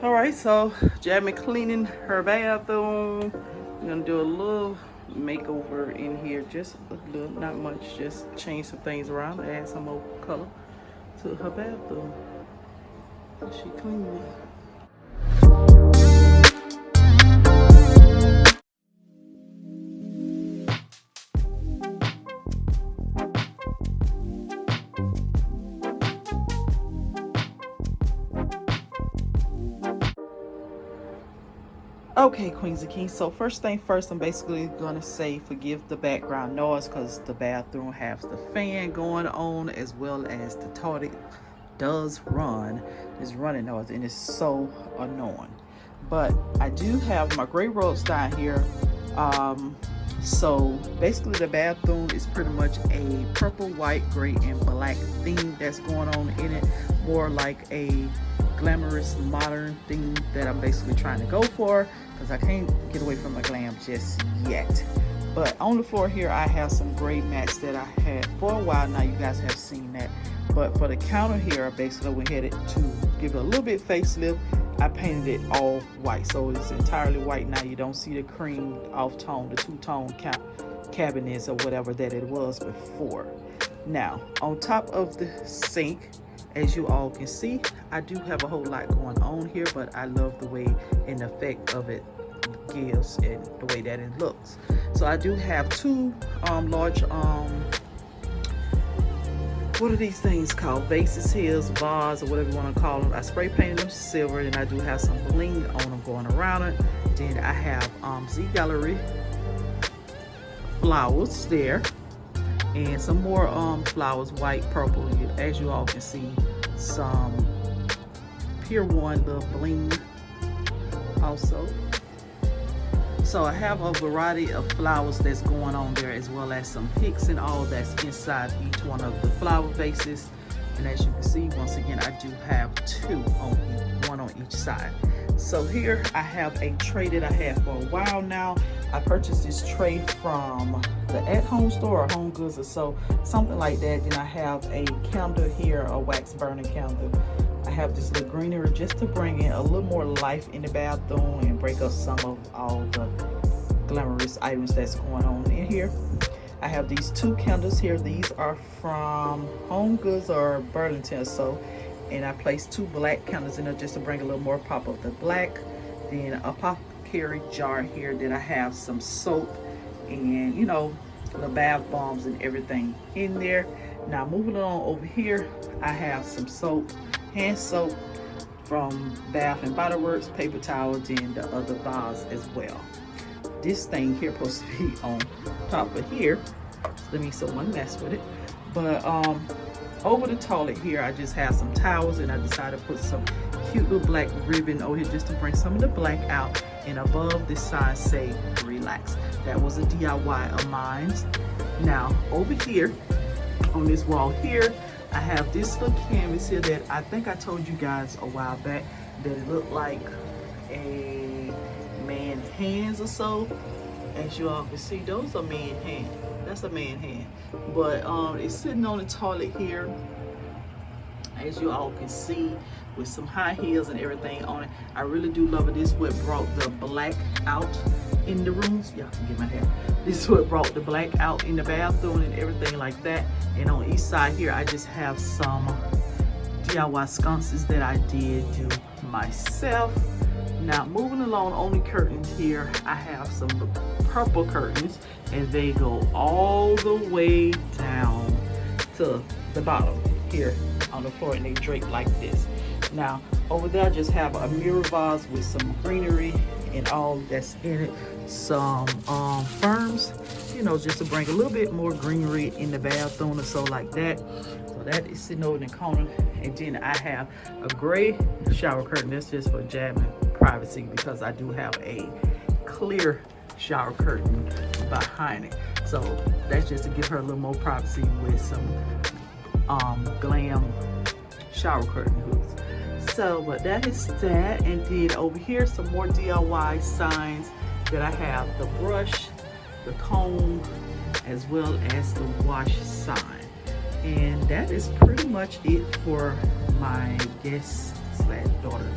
All right, so Jasmine cleaning her bathroom. I'm gonna do a little makeover in here, just a little, not much, just change some things around, add some more color to her bathroom. She cleaning it. Okay, queens and kings, so first thing first, I'm basically gonna say forgive the background noise because the bathroom has the fan going on as well as the toilet does run. It's running noise and it's so annoying. But I do have my gray rugs down here. So basically the bathroom is pretty much a purple, white, gray, and black theme that's going on in it, more like a glamorous modern thing that I'm basically trying to go for, because I can't get away from my glam just yet. But on the floor here I have some gray mats that I had for a while now. You guys have seen that. But for the counter here, I basically went ahead to give it a little bit facelift. I painted it all white, so it's entirely white now. You don't see the cream off tone, the two-tone cabinets or whatever that it was before. Now on top of the sink, as you all can see, I do have a whole lot going on here, but I love the way and the effect of it gives and the way that it looks. So I do have two large what are these things called, vases here, vase, or whatever you want to call them. I spray painted them silver, and I do have some bling on them going around it. Then I have Z Gallery flowers there, and some more flowers, white, purple. As you all can see, some Pier 1 little bling also. So I have a variety of flowers that's going on there, as well as some picks and all that's inside each one of the flower vases. And as you can see, once again, I do have one on each side. So here I have a tray that I had for a while now. I purchased this tray from the at-home store or Home Goods or so, something like that. Then I have a candle here, a wax burning candle. I have this little greenery just to bring in a little more life in the bathroom and break up some of all the glamorous items that's going on in here. I have these two candles here. These are from Home Goods or Burlington or so. And I placed two black candles in there just to bring a little more pop of the black. Then a apothecary jar here that I have some soap and, you know, the bath bombs and everything in there. Now moving on over here, I have some soap, hand soap from Bath and Body Works, paper towels, and the other vase as well. This thing here supposed to be on top of here. Let me someone mess with it. But over the toilet here, I just have some towels, and I decided to put some cute little black ribbon over here just to bring some of the black out. And above this sign say relax. That was a DIY of mine. Now over here on this wall here, I have this little canvas here that I think I told you guys a while back that it looked like a man's hands or so. As you all can see, those are man hands. That's a man hand. But it's sitting on the toilet here, as you all can see, with some high heels and everything on it. I really do love it. This is what brought the black out in the rooms. Y'all can get my hair. This is what brought the black out in the bathroom and everything like that. And on each side here, I just have some DIY sconces that I did do myself. Now moving along on the curtains here, I have some purple curtains, and they go all the way down to the bottom here on the floor, and they drape like this. Now over there I just have a mirror vase with some greenery and all that's in it, some ferns, you know, just to bring a little bit more greenery in the bathroom or so like that. So that is sitting over in the corner. And then I have a gray shower curtain. That's just for Jasmine privacy, because I do have a clear shower curtain behind it. So that's just to give her a little more privacy with some Glam shower curtain hoods. So, but that is that. And then over here, some more DIY signs that I have: the brush, the comb, as well as the wash sign. And that is pretty much it for my guest/daughter